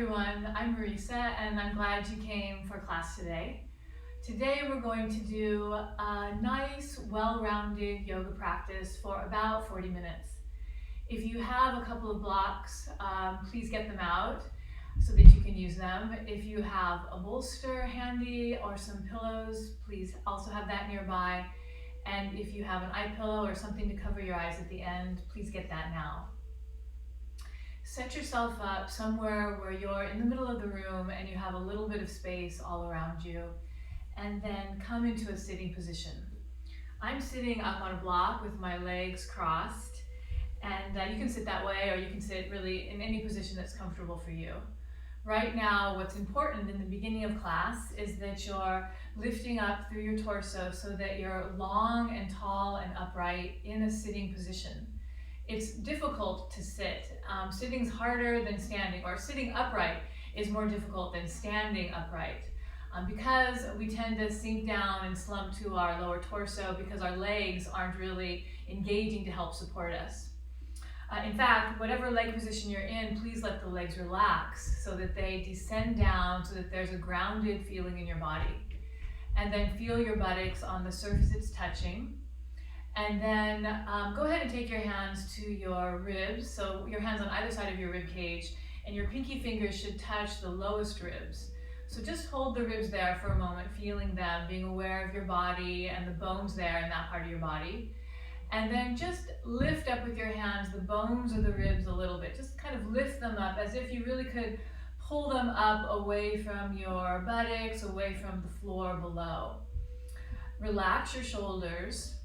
everyone, I'm Marisa and I'm glad you came for class today. Today we're going to do a nice, well-rounded yoga practice for about 40 minutes. If you have a couple of blocks, please get them out so that you can use them. If you have a bolster handy or some pillows, please also have that nearby. And if you have an eye pillow or something to cover your eyes at the end, please get that now. Set yourself up somewhere where you're in the middle of the room and you have a little bit of space all around you, and then come into a sitting position. I'm sitting up on a block with my legs crossed, and you can sit that way or you can sit really in any position that's comfortable for you. Right now, what's important in the beginning of class is that you're lifting up through your torso so that you're long and tall and upright in a sitting position. It's difficult to sit. Sitting's harder than standing, or sitting upright is more difficult than standing upright because we tend to sink down and slump to our lower torso because our legs aren't really engaging to help support us. In fact, whatever leg position you're in, please let the legs relax so that they descend down so that there's a grounded feeling in your body. And then feel your buttocks on the surface it's touching. And then go ahead and take your hands to your ribs, so your hands on either side of your rib cage, and your pinky fingers should touch the lowest ribs. So just hold the ribs there for a moment, feeling them, being aware of your body and the bones there in that part of your body. And then just lift up with your hands the bones of the ribs a little bit. Just kind of lift them up as if you really could pull them up away from your buttocks, away from the floor below. Relax your shoulders.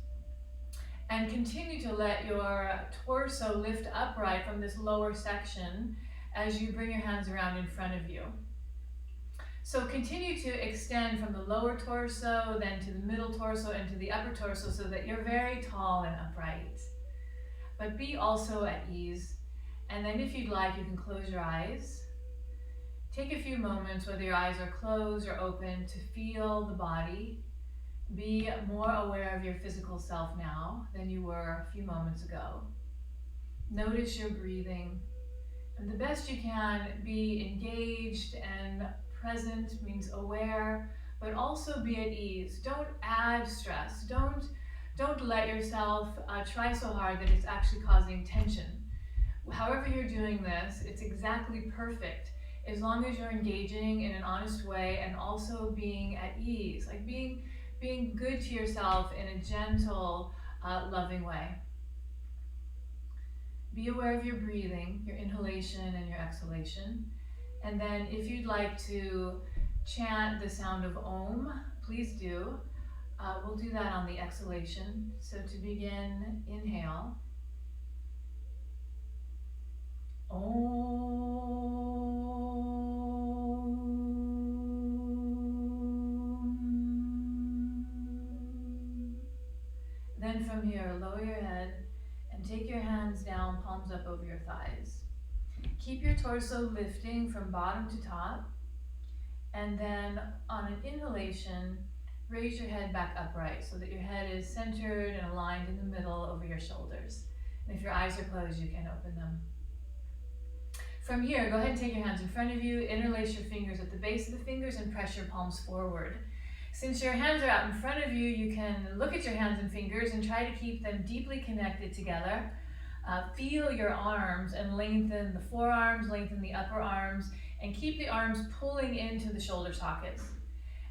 And continue to let your torso lift upright from this lower section as you bring your hands around in front of you. So continue to extend from the lower torso, then to the middle torso, and to the upper torso so that you're very tall and upright. But be also at ease. And then if you'd like, you can close your eyes. Take a few moments, whether your eyes are closed or open, to feel the body. Be more aware of your physical self now than you were a few moments ago. Notice your breathing, and the best you can, be engaged and present, means aware, but also be at ease. Don't add stress. Don't let yourself try so hard that it's actually causing tension. However you're doing this, it's exactly perfect as long as you're engaging in an honest way and also being at ease, like being good to yourself in a gentle, loving way. Be aware of your breathing, your inhalation and your exhalation. And then if you'd like to chant the sound of Om, please do. We'll do that on the exhalation. So to begin, inhale. Om. Then from here, lower your head and take your hands down, palms up over your thighs. Keep your torso lifting from bottom to top. And then on an inhalation, raise your head back upright so that your head is centered and aligned in the middle over your shoulders. And if your eyes are closed, you can open them. From here, go ahead and take your hands in front of you, interlace your fingers at the base of the fingers and press your palms forward. Since your hands are out in front of you, you can look at your hands and fingers and try to keep them deeply connected together. Feel your arms and lengthen the forearms, lengthen the upper arms, and keep the arms pulling into the shoulder sockets.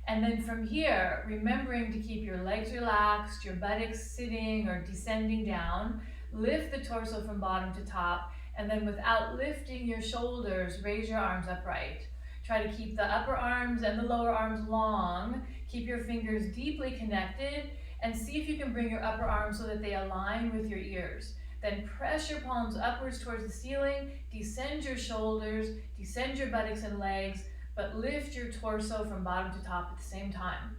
And then from here, remembering to keep your legs relaxed, your buttocks sitting or descending down, lift the torso from bottom to top, and then without lifting your shoulders, raise your arms upright. Try to keep the upper arms and the lower arms long. Keep your fingers deeply connected and see if you can bring your upper arms so that they align with your ears. Then press your palms upwards towards the ceiling, descend your shoulders, descend your buttocks and legs, but lift your torso from bottom to top at the same time.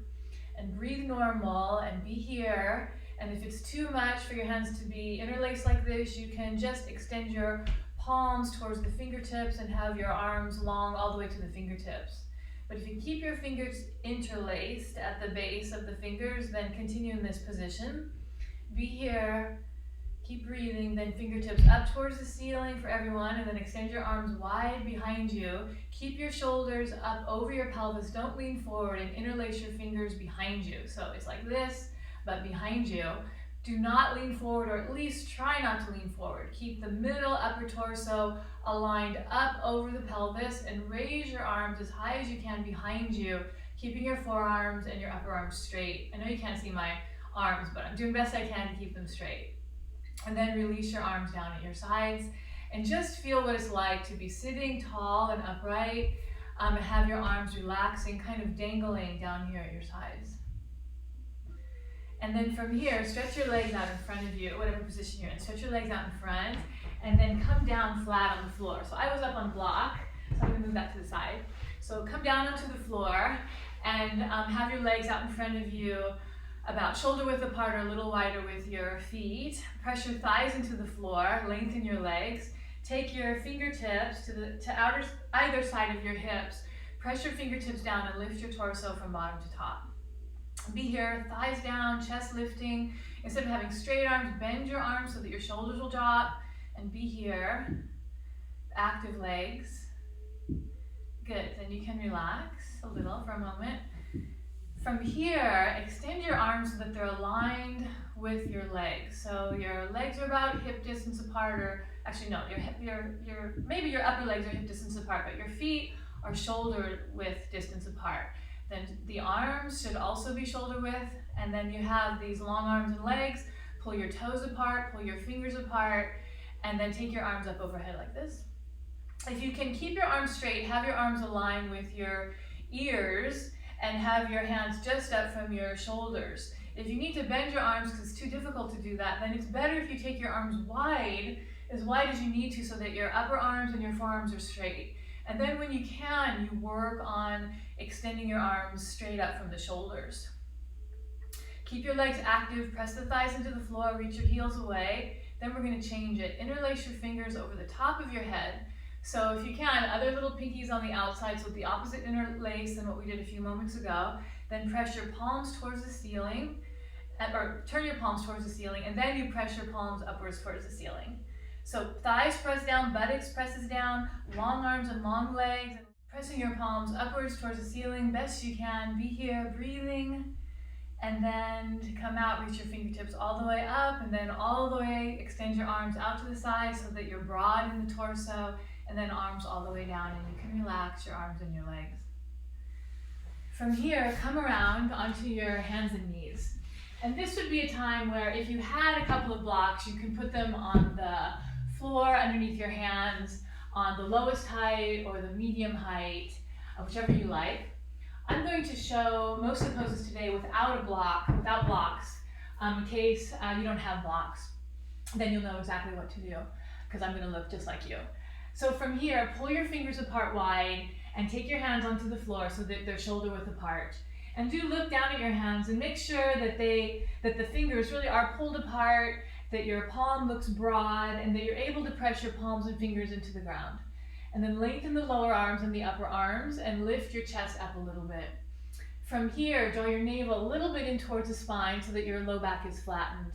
And breathe normal and be here. And if it's too much for your hands to be interlaced like this, you can just extend your palms towards the fingertips and have your arms long all the way to the fingertips. But if you keep your fingers interlaced at the base of the fingers, then continue in this position. Be here. Keep breathing, then fingertips up towards the ceiling for everyone, and then extend your arms wide behind you. Keep your shoulders up over your pelvis, don't lean forward, and interlace your fingers behind you. So it's like this, but behind you. Do not lean forward, or at least try not to lean forward. Keep the middle upper torso aligned up over the pelvis, and raise your arms as high as you can behind you, keeping your forearms and your upper arms straight. I know you can't see my arms, but I'm doing best I can to keep them straight. And then release your arms down at your sides, and just feel what it's like to be sitting tall and upright, and have your arms relaxing, kind of dangling down here at your sides. And then from here, stretch your legs out in front of you, whatever position you're in. Stretch your legs out in front, and then come down flat on the floor. So I was up on block, so I'm gonna move that to the side. So come down onto the floor, and have your legs out in front of you, about shoulder width apart or a little wider with your feet. Press your thighs into the floor, lengthen your legs. Take your fingertips to either side of your hips. Press your fingertips down and lift your torso from bottom to top. Be here, thighs down, chest lifting. Instead of having straight arms, bend your arms so that your shoulders will drop, and be here. Active legs. Good, then you can relax a little for a moment. From here, extend your arms so that they're aligned with your legs. So your legs are about hip distance apart, or actually no, maybe your upper legs are hip distance apart, but your feet are shoulder width distance apart. Then the arms should also be shoulder width, and then you have these long arms and legs. Pull your toes apart, pull your fingers apart, and then take your arms up overhead like this. If you can keep your arms straight, have your arms aligned with your ears, and have your hands just up from your shoulders. If you need to bend your arms because it's too difficult to do that, then it's better if you take your arms wide as you need to, so that your upper arms and your forearms are straight. And then when you can, you work on extending your arms straight up from the shoulders. Keep your legs active, press the thighs into the floor, reach your heels away. Then we're going to change it. Interlace your fingers over the top of your head. So if you can, other little pinkies on the outside, so the opposite interlace than what we did a few moments ago. Then press your palms towards the ceiling, or turn your palms towards the ceiling, and then you press your palms upwards towards the ceiling. So thighs press down, buttocks presses down, long arms and long legs, and pressing your palms upwards towards the ceiling best you can. Be here, breathing, and then to come out, reach your fingertips all the way up, and then all the way, extend your arms out to the side so that you're broad in the torso, and then arms all the way down, and you can relax your arms and your legs. From here, come around onto your hands and knees. And this would be a time where if you had a couple of blocks, you can put them on the floor underneath your hands, on the lowest height or the medium height, whichever you like. I'm going to show most of the poses today without blocks, in case you don't have blocks. Then you'll know exactly what to do, because I'm going to look just like you. So from here, pull your fingers apart wide and take your hands onto the floor so that they're shoulder width apart. And do look down at your hands and make sure that the fingers really are pulled apart, that your palm looks broad, and that you're able to press your palms and fingers into the ground. And then lengthen the lower arms and the upper arms and lift your chest up a little bit. From here, draw your navel a little bit in towards the spine so that your low back is flattened.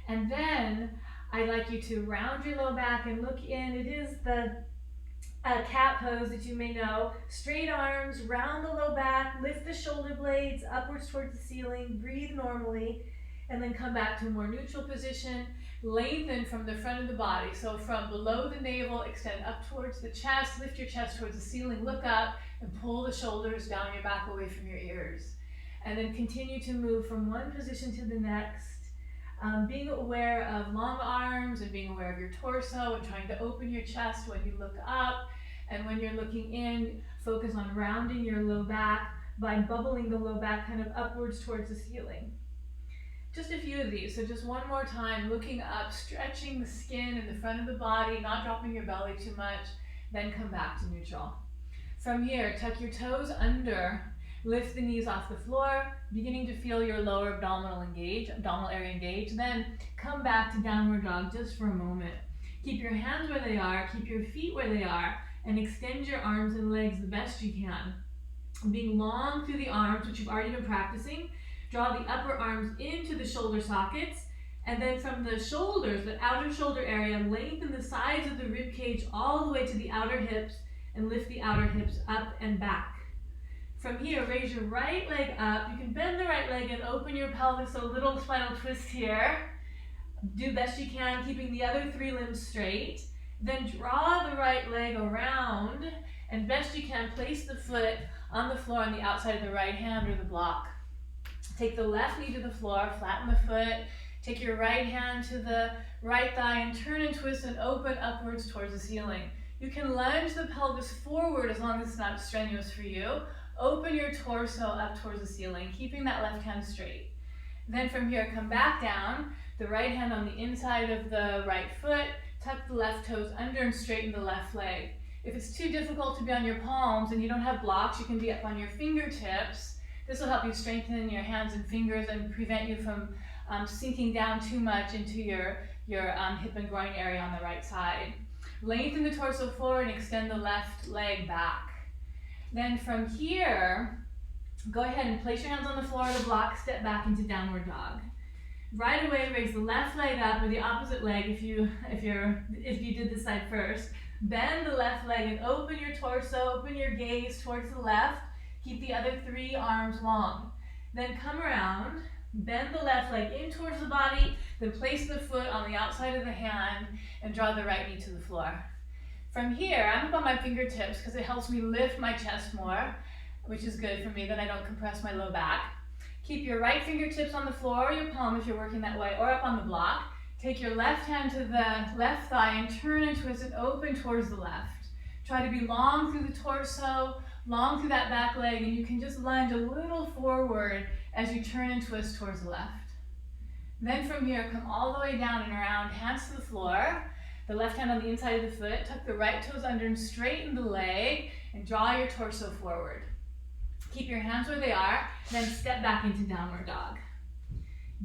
And then I'd like you to round your low back and look in. It is the cat pose that you may know. Straight arms, round the low back, lift the shoulder blades upwards towards the ceiling, breathe normally, and then come back to a more neutral position. Lengthen from the front of the body. So from below the navel, extend up towards the chest, lift your chest towards the ceiling, look up, and pull the shoulders down your back away from your ears. And then continue to move from one position to the next. Being aware of long arms and being aware of your torso and trying to open your chest when you look up. And when you're looking in, focus on rounding your low back by bubbling the low back kind of upwards towards the ceiling. Just a few of these, so just one more time, looking up, stretching the skin in the front of the body, not dropping your belly too much, then come back to neutral. From here, tuck your toes under. Lift the knees off the floor, beginning to feel your lower abdominal area engage. Then come back to downward dog just for a moment. Keep your hands where they are, keep your feet where they are, and extend your arms and legs the best you can. Being long through the arms, which you've already been practicing, draw the upper arms into the shoulder sockets, And then from the shoulders, the outer shoulder area, lengthen the sides of the rib cage all the way to the outer hips and lift the outer hips up and back. From here, raise your right leg up. You can bend the right leg and open your pelvis, so a little spinal twist here. Do best you can, keeping the other 3 limbs straight. Then draw the right leg around, and best you can, place the foot on the floor on the outside of the right hand or the block. Take the left knee to the floor, flatten the foot. Take your right hand to the right thigh and turn and twist and open upwards towards the ceiling. You can lunge the pelvis forward as long as it's not strenuous for you. Open your torso up towards the ceiling, keeping that left hand straight. Then from here, come back down, the right hand on the inside of the right foot, tuck the left toes under and straighten the left leg. If it's too difficult to be on your palms and you don't have blocks, you can be up on your fingertips. This will help you strengthen your hands and fingers and prevent you from sinking down too much into your hip and groin area on the right side. Lengthen the torso forward and extend the left leg back. Then from here, go ahead and place your hands on the floor of the block, step back into downward dog. Right away, raise the left leg up or the opposite leg if you did this side first. Bend the left leg and open your torso, open your gaze towards the left. Keep the other 3 arms long. Then come around, bend the left leg in towards the body, then place the foot on the outside of the hand and draw the right knee to the floor. From here, I'm up on my fingertips because it helps me lift my chest more, which is good for me, that I don't compress my low back. Keep your right fingertips on the floor or your palm if you're working that way, or up on the block. Take your left hand to the left thigh and turn and twist and open towards the left. Try to be long through the torso, long through that back leg, and you can just lunge a little forward as you turn and twist towards the left. Then from here, come all the way down and around, hands to the floor. The left hand on the inside of the foot, tuck the right toes under and straighten the leg and draw your torso forward. Keep your hands where they are, then step back into downward dog.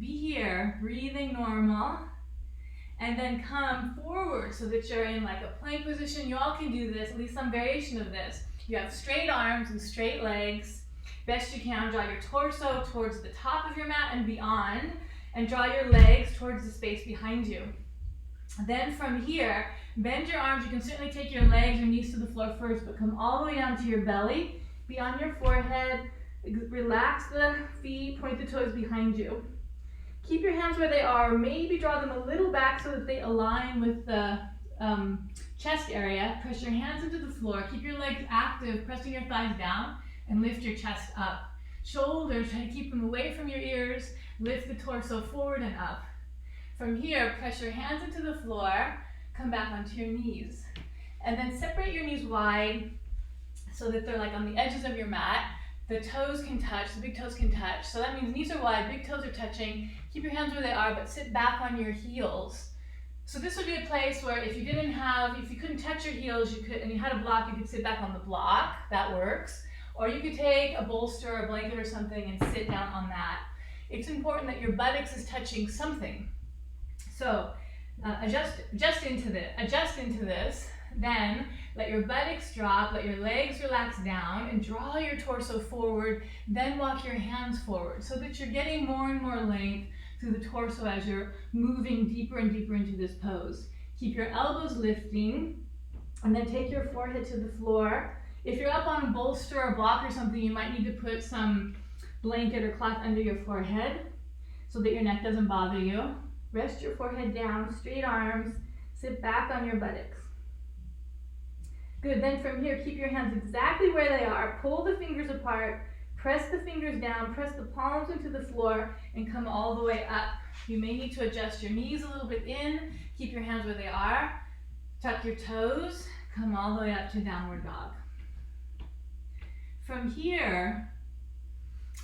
Be here, breathing normal, and then come forward so that you're in like a plank position. You all can do this, at least some variation of this. You have straight arms and straight legs. Best you can, draw your torso towards the top of your mat and beyond, and draw your legs towards the space behind you. Then from here, bend your arms. You can certainly take your legs or knees to the floor first, but come all the way down to your belly, be on your forehead, relax the feet, point the toes behind you. Keep your hands where they are, maybe draw them a little back so that they align with the chest area. Press your hands into the floor, keep your legs active, pressing your thighs down, and lift your chest up. Shoulders, try to keep them away from your ears, lift the torso forward and up. From here, press your hands into the floor, come back onto your knees. And then separate your knees wide so that they're like on the edges of your mat. The toes can touch, the big toes can touch. So that means knees are wide, big toes are touching. Keep your hands where they are, but sit back on your heels. So this would be a place where if you couldn't touch your heels, and you had a block, you could sit back on the block, that works. Or you could take a bolster or a blanket or something and sit down on that. It's important that your buttocks is touching something. So adjust into this, then let your buttocks drop, let your legs relax down, and draw your torso forward, then walk your hands forward so that you're getting more and more length through the torso as you're moving deeper and deeper into this pose. Keep your elbows lifting, and then take your forehead to the floor. If you're up on a bolster or a block or something, you might need to put some blanket or cloth under your forehead so that your neck doesn't bother you. Rest your forehead down, straight arms, sit back on your buttocks. Good, then from here, keep your hands exactly where they are. Pull the fingers apart, press the fingers down, press the palms into the floor, and come all the way up. You may need to adjust your knees a little bit in, keep your hands where they are, tuck your toes, come all the way up to downward dog. From here,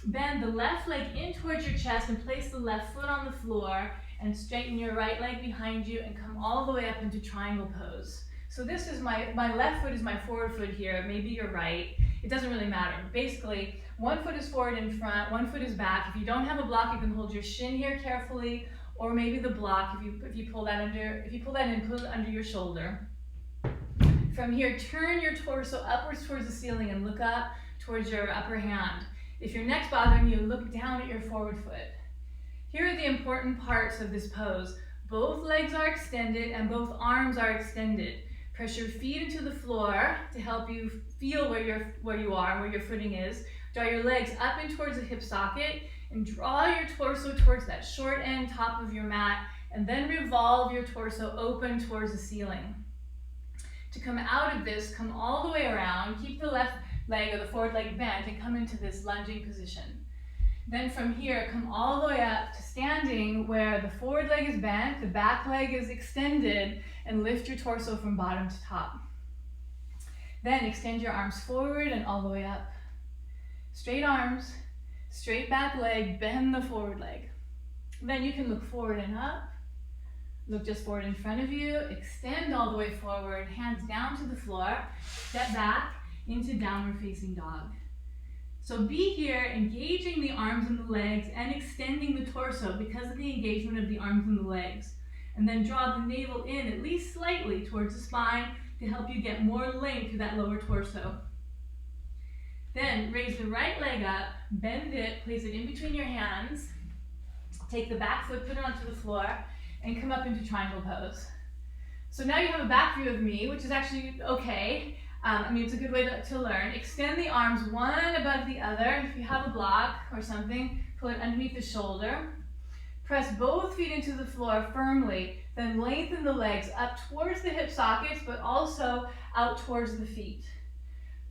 bend the left leg in towards your chest and place the left foot on the floor, and straighten your right leg behind you and come all the way up into triangle pose. So this is my left foot is my forward foot here, maybe your right, it doesn't really matter. Basically, one foot is forward in front, one foot is back. If you don't have a block, you can hold your shin here carefully, or maybe the block, if you pull that in, pull it under your shoulder. From here, turn your torso upwards towards the ceiling and look up towards your upper hand. If your neck's bothering you, look down at your forward foot. Here are the important parts of this pose. Both legs are extended and both arms are extended. Press your feet into the floor to help you feel where you are, where your footing is. Draw your legs up and towards the hip socket and draw your torso towards that short end top of your mat, and then revolve your torso open towards the ceiling. To come out of this, come all the way around, keep the left leg or the forward leg bent and come into this lunging position. Then from here, come all the way up to standing where the forward leg is bent, the back leg is extended, and lift your torso from bottom to top. Then extend your arms forward and all the way up. Straight arms, straight back leg, bend the forward leg. Then you can look forward and up. Look just forward in front of you, extend all the way forward, hands down to the floor, step back into downward facing dog. So be here, engaging the arms and the legs and extending the torso because of the engagement of the arms and the legs. And then draw the navel in at least slightly towards the spine to help you get more length to that lower torso. Then raise the right leg up, bend it, place it in between your hands, take the back foot, put it onto the floor, and come up into triangle pose. So now you have a back view of me, which is actually okay. It's a good way to learn. Extend the arms one above the other. If you have a block or something, pull it underneath the shoulder. Press both feet into the floor firmly, then lengthen the legs up towards the hip sockets, but also out towards the feet.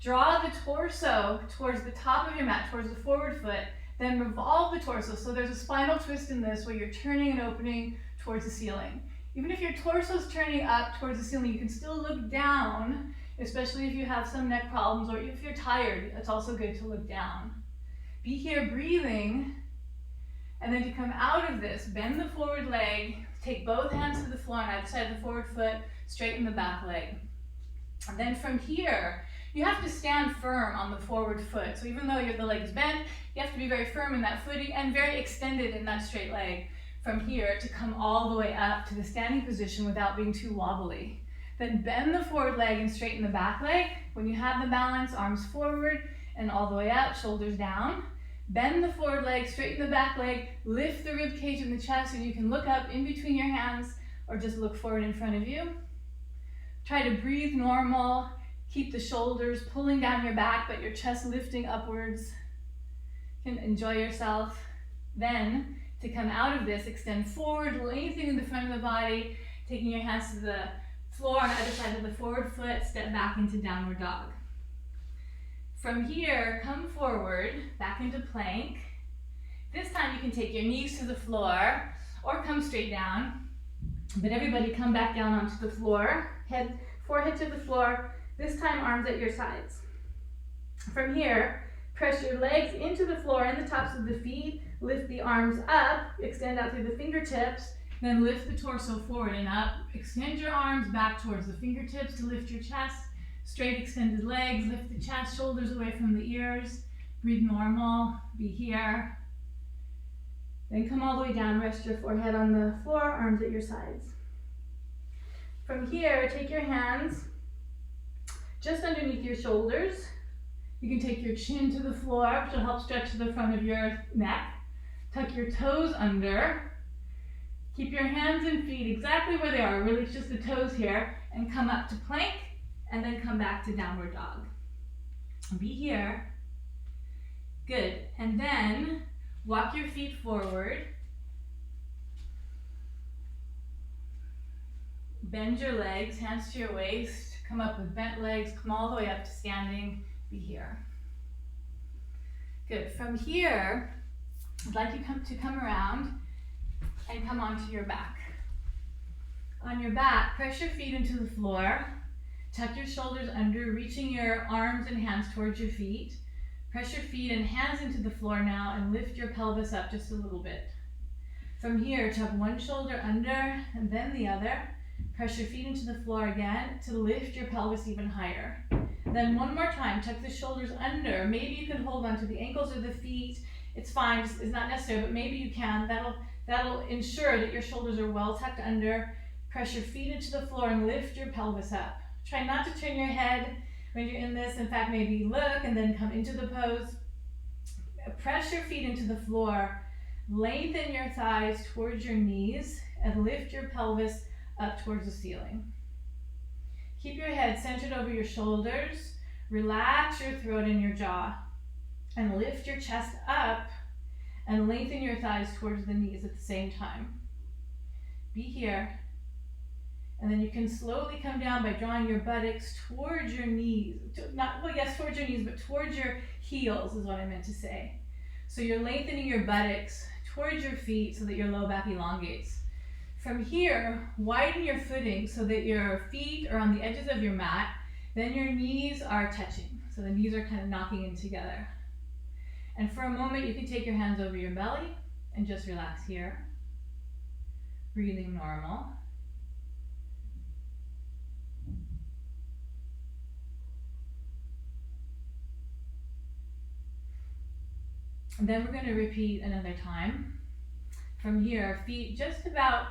Draw the torso towards the top of your mat, towards the forward foot, then revolve the torso. So there's a spinal twist in this where you're turning and opening towards the ceiling. Even if your torso is turning up towards the ceiling, you can still look down, especially if you have some neck problems or if you're tired. It's also good to look down. Be here breathing, and then to come out of this, bend the forward leg, take both hands to the floor on either side of the forward foot, straighten the back leg. And then from here, you have to stand firm on the forward foot. So even though the leg is bent, you have to be very firm in that footing and very extended in that straight leg from here to come all the way up to the standing position without being too wobbly. Then bend the forward leg and straighten the back leg. When you have the balance, arms forward and all the way up, shoulders down. Bend the forward leg, straighten the back leg, lift the rib cage and the chest, and you can look up in between your hands or just look forward in front of you. Try to breathe normal. Keep the shoulders pulling down your back, but your chest lifting upwards. You can enjoy yourself. Then, to come out of this, extend forward, lengthening the front of the body, taking your hands to the floor on either side of the forward foot, step back into downward dog. From here, come forward, back into plank. This time you can take your knees to the floor or come straight down. But everybody come back down onto the floor, forehead to the floor, this time arms at your sides. From here, press your legs into the floor and the tops of the feet, lift the arms up, extend out through the fingertips, then lift the torso forward and up. Extend your arms back towards the fingertips to lift your chest. Straight extended legs, lift the chest, shoulders away from the ears. Breathe normal, be here. Then come all the way down, rest your forehead on the floor, arms at your sides. From here, take your hands just underneath your shoulders. You can take your chin to the floor, which will help stretch the front of your neck. Tuck your toes under. Keep your hands and feet exactly where they are, really it's just the toes here, and come up to plank, and then come back to downward dog. Be here. Good, and then walk your feet forward. Bend your legs, hands to your waist, come up with bent legs, come all the way up to standing, be here. Good, from here, I'd like you to come around and come onto your back. On your back, press your feet into the floor, tuck your shoulders under, reaching your arms and hands towards your feet. Press your feet and hands into the floor now and lift your pelvis up just a little bit. From here, tuck one shoulder under and then the other. Press your feet into the floor again to lift your pelvis even higher. Then one more time, tuck the shoulders under. Maybe you can hold onto the ankles or the feet. It's fine, it's not necessary, but maybe you can. That'll ensure that your shoulders are well tucked under. Press your feet into the floor and lift your pelvis up. Try not to turn your head when you're in this. In fact, maybe look and then come into the pose. Press your feet into the floor. Lengthen your thighs towards your knees and lift your pelvis up towards the ceiling. Keep your head centered over your shoulders. Relax your throat and your jaw. And lift your chest up and lengthen your thighs towards the knees at the same time. Be here. And then you can slowly come down by drawing your buttocks towards your knees. Towards your knees, but towards your heels is what I meant to say. So you're lengthening your buttocks towards your feet so that your low back elongates. From here, widen your footing so that your feet are on the edges of your mat. Then your knees are touching. So the knees are kind of knocking in together. And for a moment, you can take your hands over your belly and just relax here. Breathing normal. And then we're going to repeat another time. From here, feet just about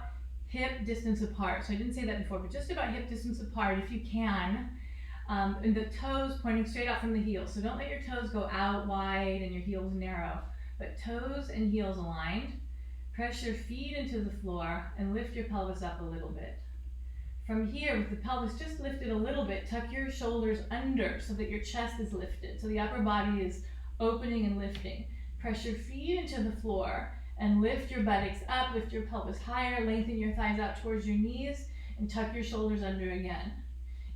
hip distance apart. So I didn't say that before, but just about hip distance apart if you can. And the toes pointing straight out from the heels. So don't let your toes go out wide and your heels narrow, but toes and heels aligned. Press your feet into the floor and lift your pelvis up a little bit. From here, with the pelvis just lifted a little bit, tuck your shoulders under so that your chest is lifted. So the upper body is opening and lifting. Press your feet into the floor and lift your buttocks up, lift your pelvis higher, lengthen your thighs out towards your knees, and tuck your shoulders under again.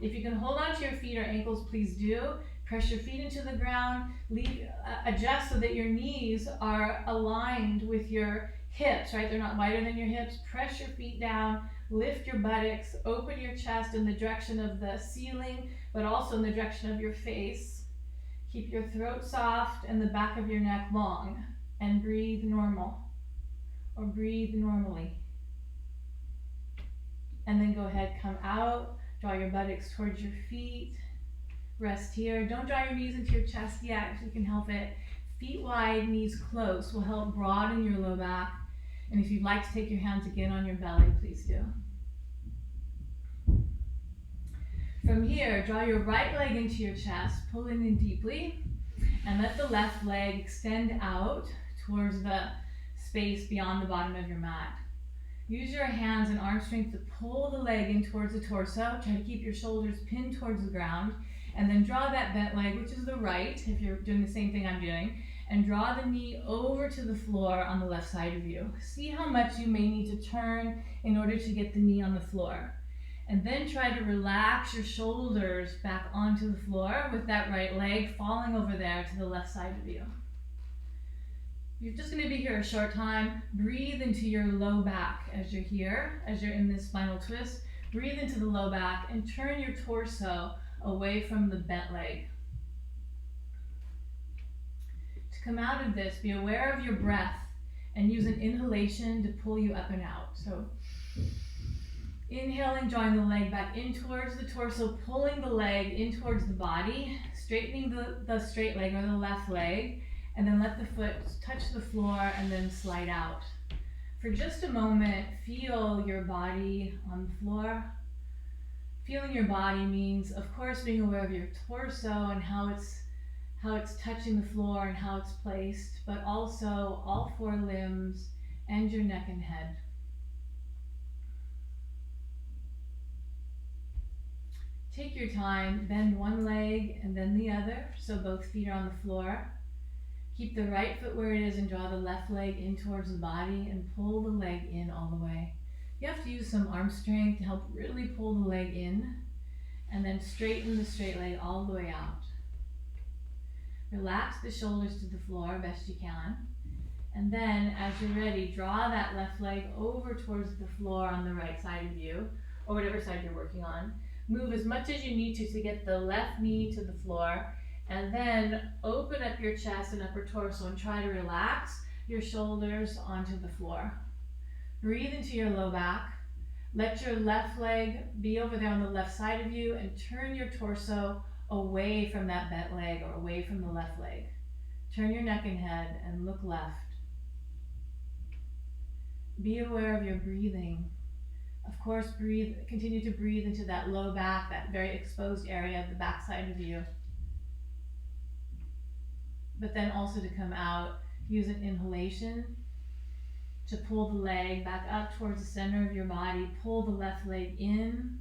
If you can hold on to your feet or ankles, please do. Press your feet into the ground, adjust so that your knees are aligned with your hips, right? They're not wider than your hips. Press your feet down, lift your buttocks, open your chest in the direction of the ceiling, but also in the direction of your face. Keep your throat soft and the back of your neck long, and breathe normal, or breathe normally. And then go ahead, come out, draw your buttocks towards your feet, rest here. Don't draw your knees into your chest yet if you can help it. Feet wide, knees close will help broaden your low back. And if you'd like to take your hands again on your belly, please do. From here, draw your right leg into your chest, pulling in deeply, and let the left leg extend out towards the space beyond the bottom of your mat. Use your hands and arm strength to pull the leg in towards the torso. Try to keep your shoulders pinned towards the ground, and then draw that bent leg, which is the right, if you're doing the same thing I'm doing, and draw the knee over to the floor on the left side of you. See how much you may need to turn in order to get the knee on the floor. And then try to relax your shoulders back onto the floor with that right leg falling over there to the left side of you. You're just going to be here a short time. Breathe into your low back as you're here, as you're in this spinal twist. Breathe into the low back and turn your torso away from the bent leg. To come out of this, be aware of your breath and use an inhalation to pull you up and out. So inhaling, drawing the leg back in towards the torso, pulling the leg in towards the body, straightening the straight leg or the left leg, and then let the foot touch the floor and then slide out. For just a moment, feel your body on the floor. Feeling your body means, of course, being aware of your torso and how it's touching the floor and how it's placed, but also all four limbs and your neck and head. Take your time, bend one leg and then the other, so both feet are on the floor. Keep the right foot where it is and draw the left leg in towards the body and pull the leg in all the way. You have to use some arm strength to help really pull the leg in, and then straighten the straight leg all the way out. Relax the shoulders to the floor best you can. And then as you're ready, draw that left leg over towards the floor on the right side of you, or whatever side you're working on. Move as much as you need to get the left knee to the floor, and then open up your chest and upper torso and try to relax your shoulders onto the floor. Breathe into your low back. Let your left leg be over there on the left side of you and turn your torso away from that bent leg or away from the left leg. Turn your neck and head and look left. Be aware of your breathing. Of course, continue to breathe into that low back, that very exposed area of the back side of you. But then also to come out, use an inhalation to pull the leg back up towards the center of your body. Pull the left leg in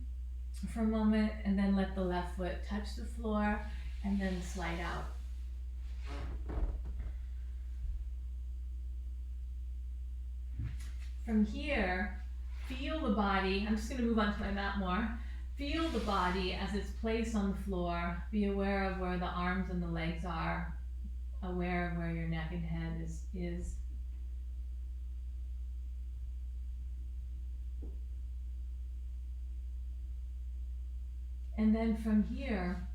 for a moment and then let the left foot touch the floor and then slide out. From here, feel the body. I'm just going to move on to my mat more. Feel the body as it's placed on the floor. Be aware of where the arms and the legs are. Aware of where your neck and head is. And then from here,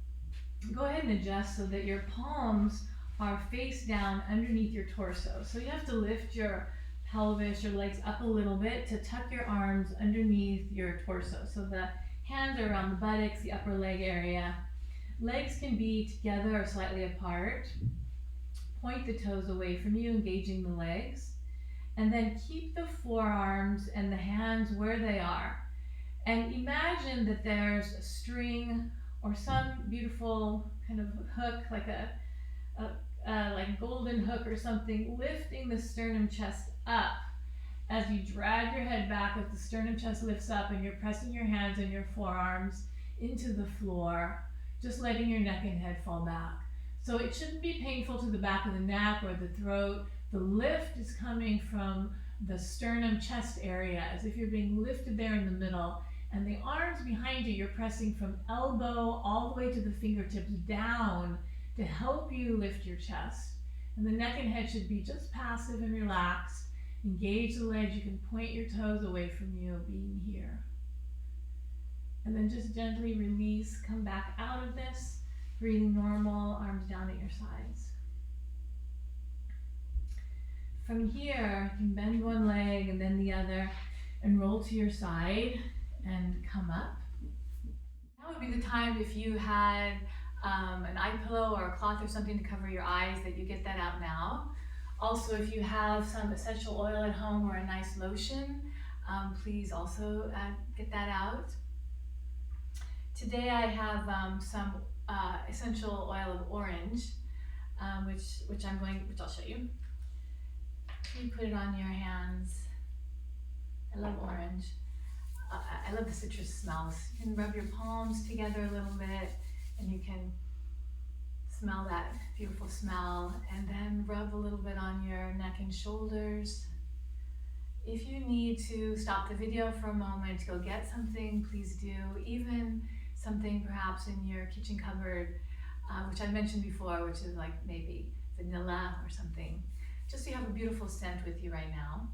go ahead and adjust so that your palms are face down underneath your torso. So you have to lift your pelvis, your legs up a little bit to tuck your arms underneath your torso. So the hands are around the buttocks, the upper leg area. Legs can be together or slightly apart. Point the toes away from you, engaging the legs. And then keep the forearms and the hands where they are. And imagine that there's a string or some beautiful kind of hook, like a golden hook or something, lifting the sternum chest up. As you drag your head back, as the sternum chest lifts up and you're pressing your hands and your forearms into the floor, just letting your neck and head fall back. So it shouldn't be painful to the back of the neck or the throat. The lift is coming from the sternum chest area, as if you're being lifted there in the middle. And the arms behind you, you're pressing from elbow all the way to the fingertips down to help you lift your chest. And the neck and head should be just passive and relaxed. Engage the legs. You can point your toes away from you, being here. And then just gently release, come back out of this, breathing normal, arms down at your sides. From here, you can bend one leg and then the other and roll to your side and come up. Now would be the time, if you had an eye pillow or a cloth or something to cover your eyes, that you get that out now. Also, if you have some essential oil at home or a nice lotion, please also get that out. Today I have some essential oil of orange, which I'll show you. You put it on your hands. I love orange. I love the citrus smells. You can rub your palms together a little bit and you can smell that beautiful smell, and then rub a little bit on your neck and shoulders. If you need to stop the video for a moment, go get something, please do. Even something perhaps in your kitchen cupboard, which I mentioned before, which is like maybe vanilla or something, just so you have a beautiful scent with you right now.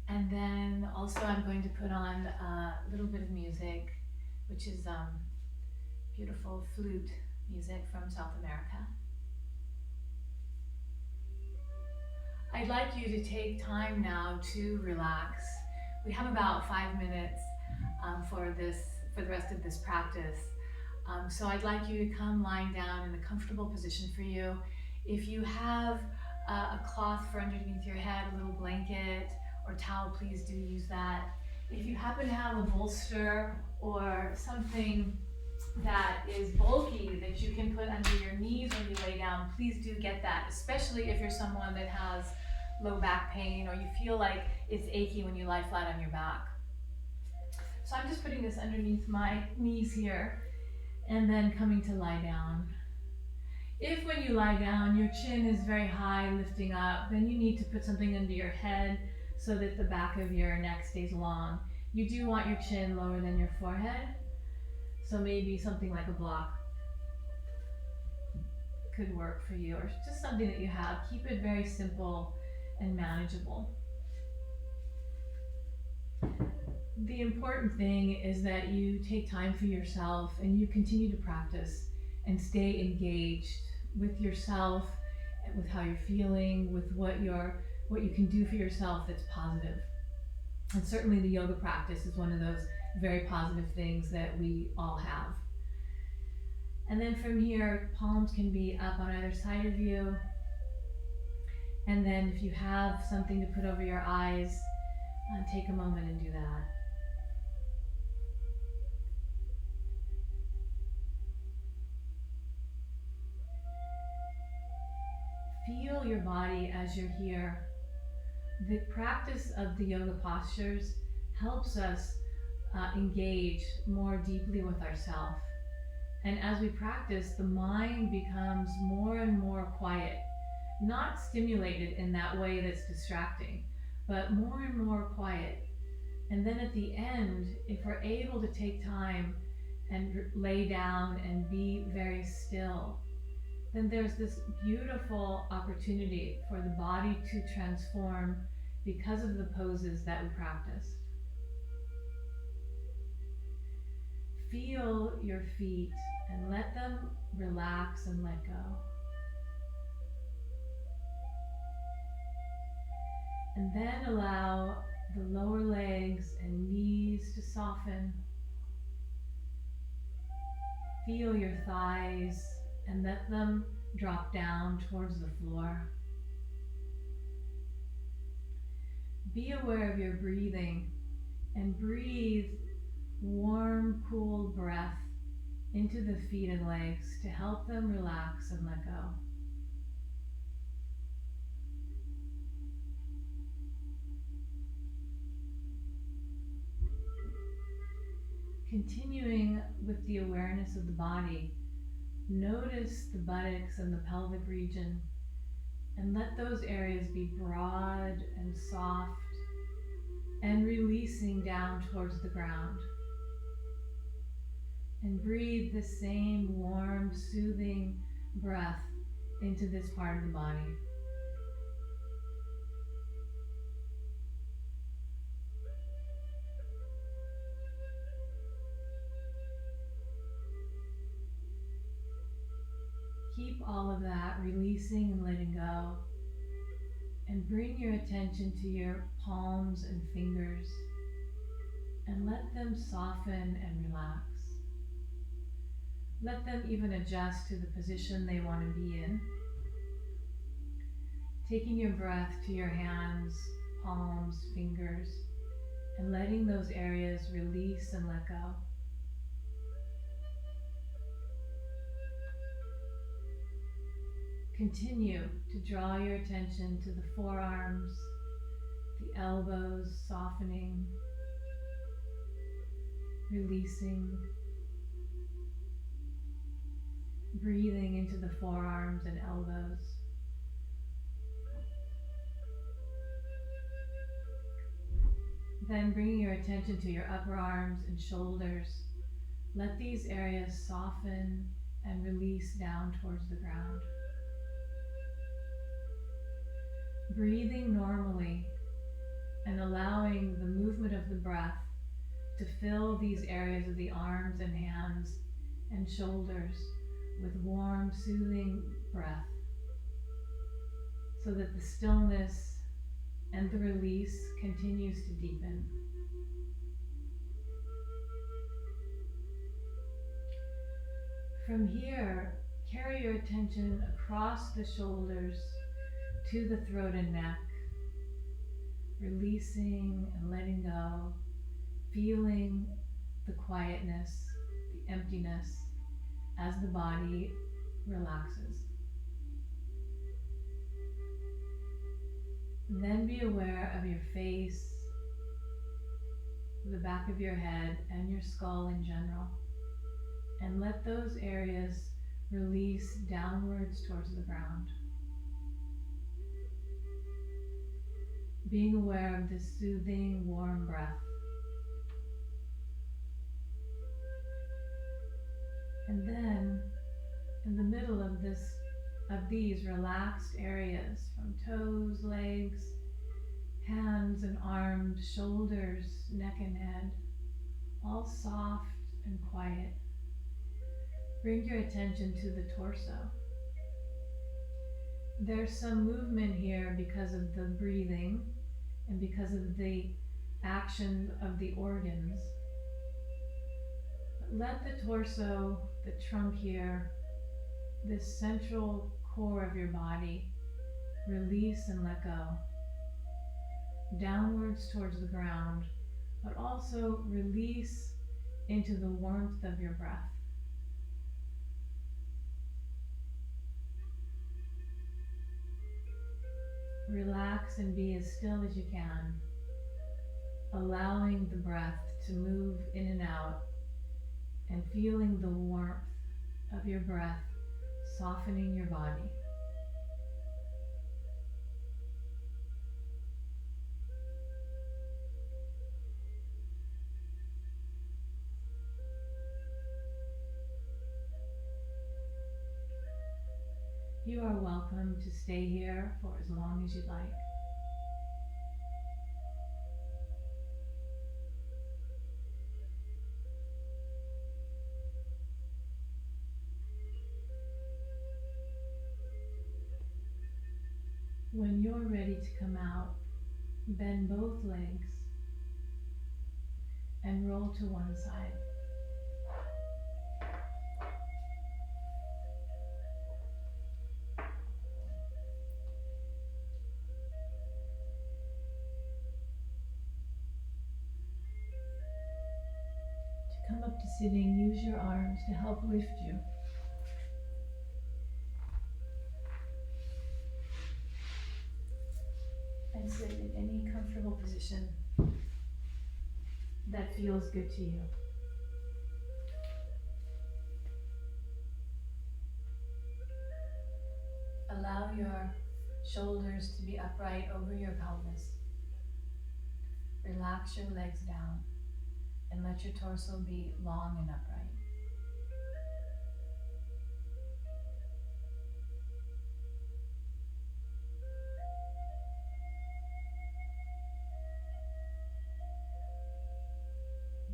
And then also I'm going to put on a little bit of music, which is beautiful flute music from South America. I'd like you to take time now to relax. We have about 5 minutes for the rest of this practice. So I'd like you to come lying down in a comfortable position for you. If you have a cloth for underneath your head, a little blanket or towel, please do use that. If you happen to have a bolster or something that is bulky that you can put under your knees when you lay down, please do get that, especially if you're someone that has low back pain or you feel like it's achy when you lie flat on your back. So I'm just putting this underneath my knees here and then coming to lie down. If when you lie down your chin is very high lifting up, then you need to put something under your head so that the back of your neck stays long. You do want your chin lower than your forehead, so maybe something like a block could work for you, or just something that you have. Keep it very simple and manageable. The important thing is that you take time for yourself and you continue to practice and stay engaged with yourself, with how you're feeling, with what you can do for yourself that's positive. And certainly the yoga practice is one of those very positive things that we all have. And then from here, palms can be up on either side of you. And then if you have something to put over your eyes, take a moment and do that. Feel your body as you're here. The practice of the yoga postures helps us engage more deeply with ourselves. And as we practice, the mind becomes more and more quiet, not stimulated in that way that's distracting, but more and more quiet. And then at the end, if we're able to take time and lay down and be very still, then there's this beautiful opportunity for the body to transform because of the poses that we practiced. Feel your feet and let them relax and let go. And then allow the lower legs and knees to soften. Feel your thighs and let them drop down towards the floor. Be aware of your breathing and breathe warm, cool breath into the feet and legs to help them relax and let go. Continuing with the awareness of the body, notice the buttocks and the pelvic region and let those areas be broad and soft and releasing down towards the ground. And breathe the same warm, soothing breath into this part of the body. Keep all of that releasing and letting go. And bring your attention to your palms and fingers and let them soften and relax. Let them even adjust to the position they want to be in. Taking your breath to your hands, palms, fingers, and letting those areas release and let go. Continue to draw your attention to the forearms, the elbows softening, releasing, breathing into the forearms and elbows. Then bringing your attention to your upper arms and shoulders, let these areas soften and release down towards the ground. Breathing normally and allowing the movement of the breath to fill these areas of the arms and hands and shoulders with warm, soothing breath, so that the stillness and the release continues to deepen. From here, carry your attention across the shoulders to the throat and neck, releasing and letting go, feeling the quietness, the emptiness as the body relaxes. And then be aware of your face, the back of your head, and your skull in general. And let those areas release downwards towards the ground. Being aware of this soothing, warm breath. And then, in the middle of these relaxed areas, from toes, legs, hands and arms, shoulders, neck and head, all soft and quiet, bring your attention to the torso. There's some movement here because of the breathing and because of the action of the organs. But let the torso, the trunk here, this central core of your body, release and let go. Downwards towards the ground, but also release into the warmth of your breath. Relax relax and be as still as you can, allowing the breath to move in and out and feeling the warmth of your breath softening your body. You are welcome to stay here for as long as you'd like. When you're ready to come out, bend both legs and roll to one side. To come up to sitting, use your arms to help lift you. And sit in any comfortable position that feels good to you. Allow your shoulders to be upright over your pelvis. Relax your legs down and let your torso be long and upright.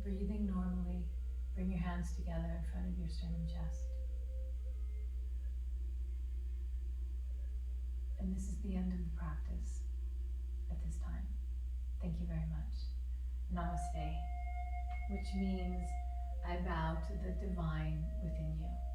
Breathing normally, bring your hands together in front of your sternum chest. And this is the end of the practice at this time. Thank you very much. Namaste, which means I bow to the divine within you.